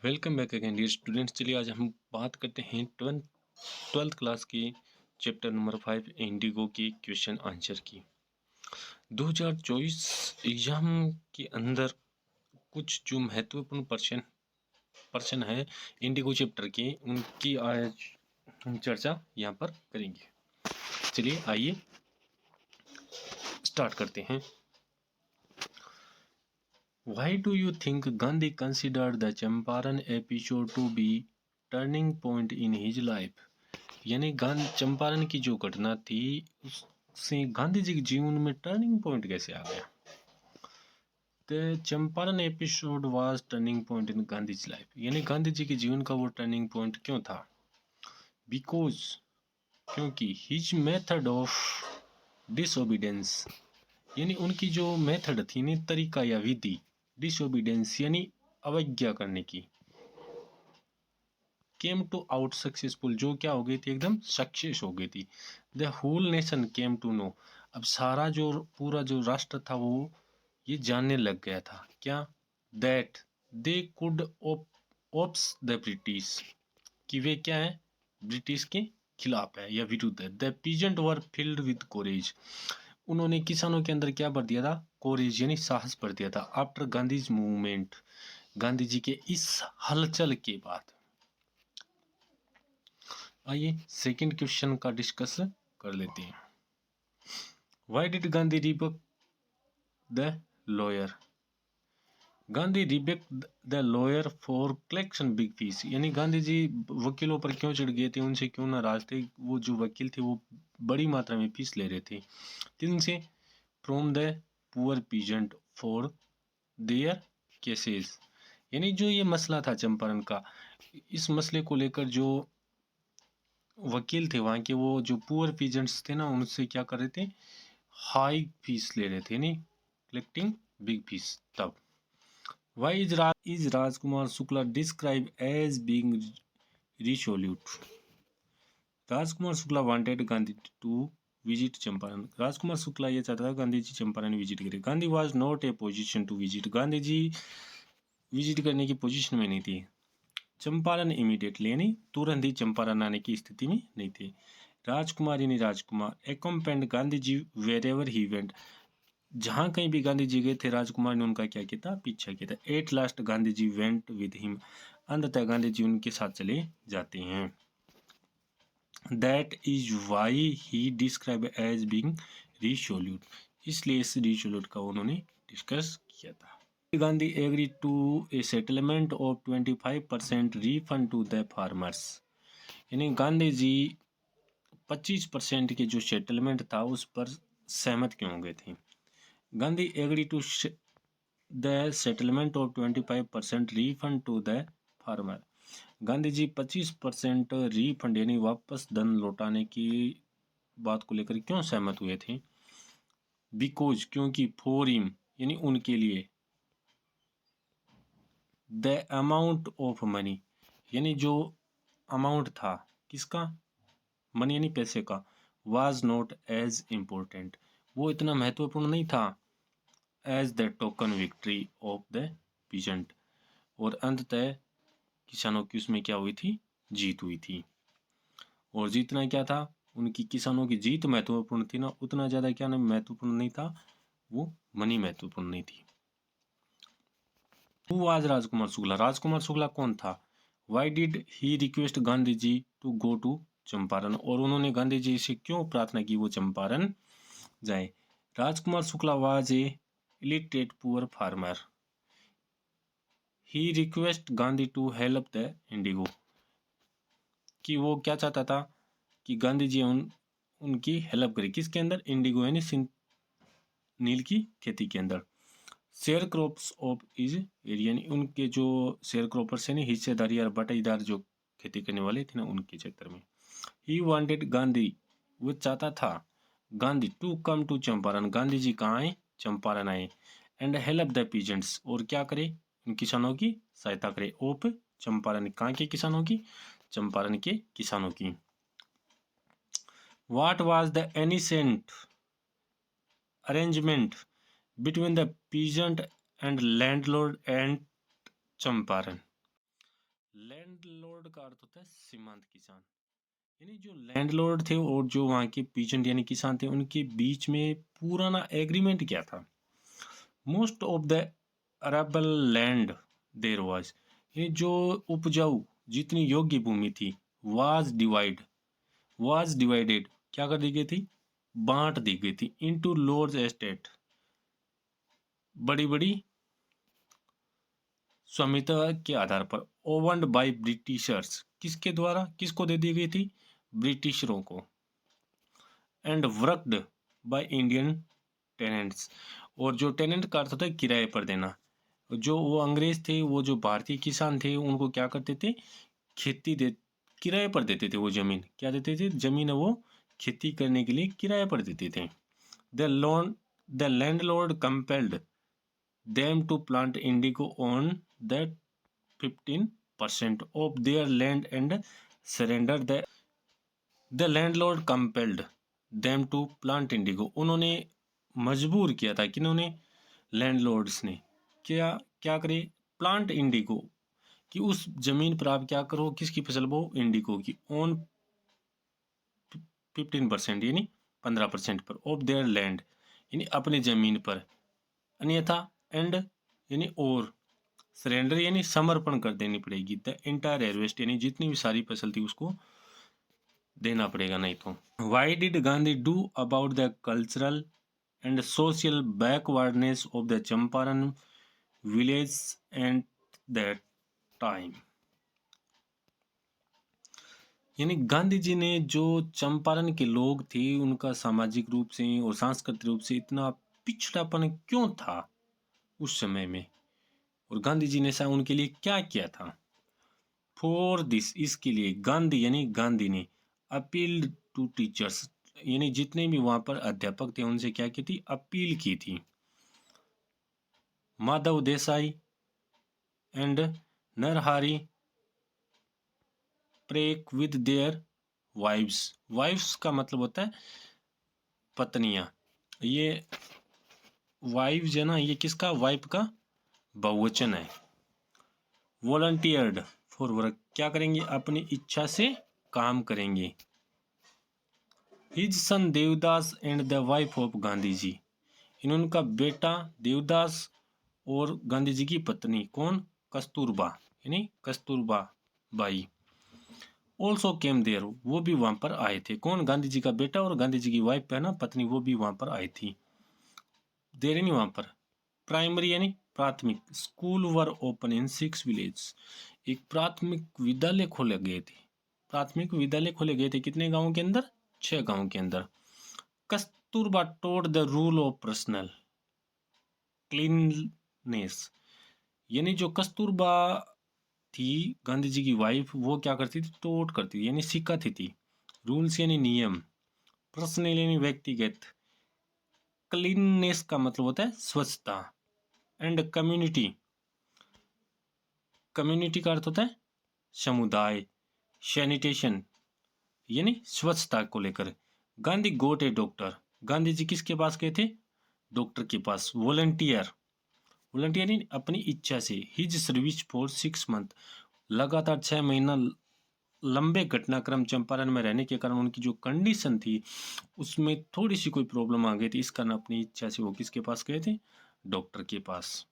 Welcome back again dear students. चलिए आज हम बात करते हैं ट्वेल्थ क्लास के चैप्टर नंबर 5 इंडिगो के क्वेश्चन आंसर की। 2024 एग्जाम के अंदर कुछ जो महत्वपूर्ण पर्सन है इंडिगो चैप्टर के, उनकी आज हम चर्चा यहाँ पर करेंगे। चलिए आइए स्टार्ट करते हैं। Why do you think Gandhi considered the Champaran episode to be turning point in his life? यानी चंपारण की जो घटना थी उससे गांधी जी के जीवन में टर्निंग पॉइंट कैसे आ गया? The Champaran episode was turning point in Gandhi life, यानी गांधी जी के जीवन का वो टर्निंग पॉइंट क्यों था? बिकॉज क्योंकि हिज मेथड ऑफ डिसओबीडेंस, यानी उनकी जो मेथड थी नहीं, तरीका या विधि, डिसओबीडेंस यानी अवज्ञा करने की, केम टू आउट सक्सेसफुल, जो क्या हो गई थी, एकदम सक्सेस हो गई थी। The whole nation came to know, अब सारा जो पूरा जो राष्ट्र था वो ये जानने लग गया था क्या? That they could oppose the British, कि वे क्या है, ब्रिटिश के खिलाफ है या विरुद्ध है। The peasant were filled with courage, उन्होंने किसानों के अंदर क्या भर दिया था? कोरेज यानी साहस भर दिया था। आफ्टर गांधीज मूवमेंट, गांधी जी के इस हलचल के बाद। आइए सेकंड क्वेश्चन का डिस्कस कर लेते हैं। Why did Gandhi rebuke the lawyer? Gandhi rebuke the lawyer for collection big fees, यानी गांधी जी वकीलों पर क्यों चढ़ गए थे, उनसे क्यों नाराज थे? वो जो वकील थे वो बड़ी मात्रा में फीस ले रहे थे किनसे? From the poor peasant for their cases, यानी जो ये मसला था चंपारण का, इस मसले को लेकर जो वकील थे वहाँ के, वो जो पुअर पीजेंट्स थे ना, उनसे क्या कर रहे थे? हाई फीस ले रहे थे, नहीं कलेक्टिंग बिग फीस। तब Why is Rajkumar Shukla described as being resolute? Rajkumar Shukla wanted Gandhi to visit Champaran, Rajkumar Shukla ये चाहता था गांधी जी चंपारण विजिट करें। Gandhi was not a position to visit, Gandhi ji visit करने की पोजीशन में नहीं थी। चंपारण इमीडिएटली, यानी तुरंत ही चंपारण आने की स्थिति में नहीं थे। राजकुमार यानी राजकुमार accompanied Gandhi ji wherever he went, जहां कहीं भी गांधी जी गए थे राजकुमार ने उनका क्या किया था? पीछा किया था। At last Gandhi ji went with him, अंततः गांधी जी उनके साथ चले जाते हैं। That is why he describe as being resolute, इसलिए इस रिसोल्यूट का उन्होंने डिस्कस किया था। Gandhi agree to a settlement of 25% refund to the farmers, यानी गांधी जी 25% के जो सेटलमेंट था उस पर सहमत क्यों हो गए थे? Gandhi agree to the settlement of 25% refund to the farmer, Gandhi ji 25% refund यानी वापस धन लौटाने की बात को लेकर क्यों सहमत हुए थे? बिकॉज क्योंकि फॉर हिम यानी उनके लिए, द अमाउंट ऑफ मनी यानी जो अमाउंट था किसका? मनी यानी पैसे का, वाज नॉट एज इम्पोर्टेंट, वो इतना महत्वपूर्ण नहीं था, as the token victory of the peasant, और अंततः किसानों की उसमें क्या हुई थी? जीत हुई थी। और जीतना क्या था? उनकी किसानों की जीत महत्वपूर्ण थी ना, उतना ज्यादा क्या नहीं महत्वपूर्ण नहीं था, वो मनी महत्वपूर्ण नहीं थी। Who was Rajkumar Shukla? राजकुमार शुक्ला कौन था? Why did he request Gandhi ji to go to Champaran, और उन्होंने गांधी जी से क्यों प्रार्थना की वो चंपारण जाए? Rajkumar Shukla was a illiterate poor farmer, he request Gandhi to help the indigo, कि वो क्या चाहता था कि गांधी जी उनकी हेल्प करे, किसके अंदर? इंडिगो यानी नील की खेती के अंदर। Share crops of is area, उनके जो शेयर क्रॉपर्स यानी हिस्सेदारी या बटाईदार जो खेती करने वाले थे ना, उनके क्षेत्र में। ही वांटेड गांधी, वो चाहता था Gandhi to come to Champaran, Gandhi ji कहाँ आए? चंपारण आए। एंड हेल्प द पीजेंट्स, और क्या करे? उन किसानों की सहायता करे। ऑफ चंपारण, कहाँ के किसानों की? चंपारण के किसानों की। What was the ancient arrangement between the peasant and landlord and Champaran? Landlord का अर्थ होता है सीमांत किसान, यानी जो लैंडलॉर्ड थे और जो वहाँ के पीजेंट यानी किसान थे उनके बीच में पुराना एग्रीमेंट क्या था। Most of the arable land there was, ये जो उपजाऊ जितनी योग्य भूमि थी वाज डिवाइडेड क्या कर दी गई थी, बांट दी गई थी इनटू लॉर्ज एस्टेट, बड़ी बड़ी स्वामित्व के आधार पर, ओवन्ड बाय ब्रिटिशर्स, किसके द्वारा किसको दे दी गई थी, ब्रिटिशरों को, and worked by Indian tenants, और जो टेनेंट का अर्थ होता है किराए पर देना, जो वो अंग्रेज थे वो जो भारतीय किसान थे उनको क्या करते थे, खेती दे किराए पर देते थे, वो जमीन क्या देते थे, जमीन वो खेती करने के लिए किराए पर देते थे। The landlord compelled them to plant indigo on that 15% of their land and surrender the landlord compelled them to plant indigo, उन्होंने मजबूर किया था किन्होंने, लैंडलॉर्ड्स ने, क्या क्या करे, प्लांट इंडिगो, कि उस जमीन पर आप क्या करो, किसकी फसल बो, इंडिगो की, ऑन 15% यानी 15% पर, ऑफ देयर लैंड यानी अपनी जमीन पर, अन्यथा एंड यानी और, सरेंडर यानी समर्पण कर देनी पड़ेगी, द एंटायर हार्वेस्ट यानी जितनी भी सारी फसल थी उसको देना पड़ेगा, नहीं तो। Why did Gandhi do about the cultural and social backwardness of the Champaran village and that time, यानी गांधी जी ने जो चंपारण के लोग थे उनका सामाजिक रूप से और सांस्कृतिक रूप से इतना पिछड़ापन क्यों था उस समय में, और गांधी जी ने ऐसा उनके लिए क्या किया था। फॉर दिस इसके लिए गांधी यानी गांधी ने अपील टू टीचर्स, यानी जितने भी वहां पर अध्यापक थे उनसे क्या की थी, अपील की थी। Madhav Desai and Narhari Parikh with their wives का मतलब होता है पत्नियां, ये वाइव्स है ना, ये किसका, वाइफ का बहुवचन है। वॉलंटियर्ड फॉर वर्क, क्या करेंगे, अपनी इच्छा से काम करेंगे। His son Devdas and the wife of Gandhi ji, इन उनका बेटा देवदास और गांधी जी की पत्नी कौन, कस्तूरबा यानी Kasturba Bai, also came there, वो भी वहां पर आए थे, कौन, गांधी जी का बेटा और गांधी जी की वाइफ है ना पत्नी, वो भी वहां पर आई थी। देर नहीं वहां पर, प्राइमरी यानी प्राथमिक, school were open in 6 village, एक प्राथमिक विद्यालय खोले गए थे, प्राथमिक विद्यालय खोले गए थे कितने गांवों के अंदर, 6 गांवों के अंदर। Kasturba taught the rule of personal cleanliness, यानी जो कस्तूरबा थी गांधी जी की वाइफ, वो क्या करती थी, टोट करती थी यानी सिखाती थी, रूल्स यानी नियम, पर्सनल यानी व्यक्तिगत, क्लीननेस का मतलब होता है स्वच्छता, एंड कम्युनिटी, कम्युनिटी का अर्थ होता है समुदाय, सैनिटेशन यानी स्वच्छता को लेकर। गांधी गोट ए डॉक्टर, गांधी जी किसके पास गए थे, डॉक्टर के पास। वॉलंटियर यानी अपनी इच्छा से। हिज सर्विस फॉर 6 मंथ, लगातार 6 महीना लंबे घटनाक्रम चंपारण में रहने के कारण उनकी जो कंडीशन थी उसमें थोड़ी सी कोई प्रॉब्लम आ गई थी, इस कारण अपनी इच्छा से वो किसके पास गए थे, डॉक्टर के पास।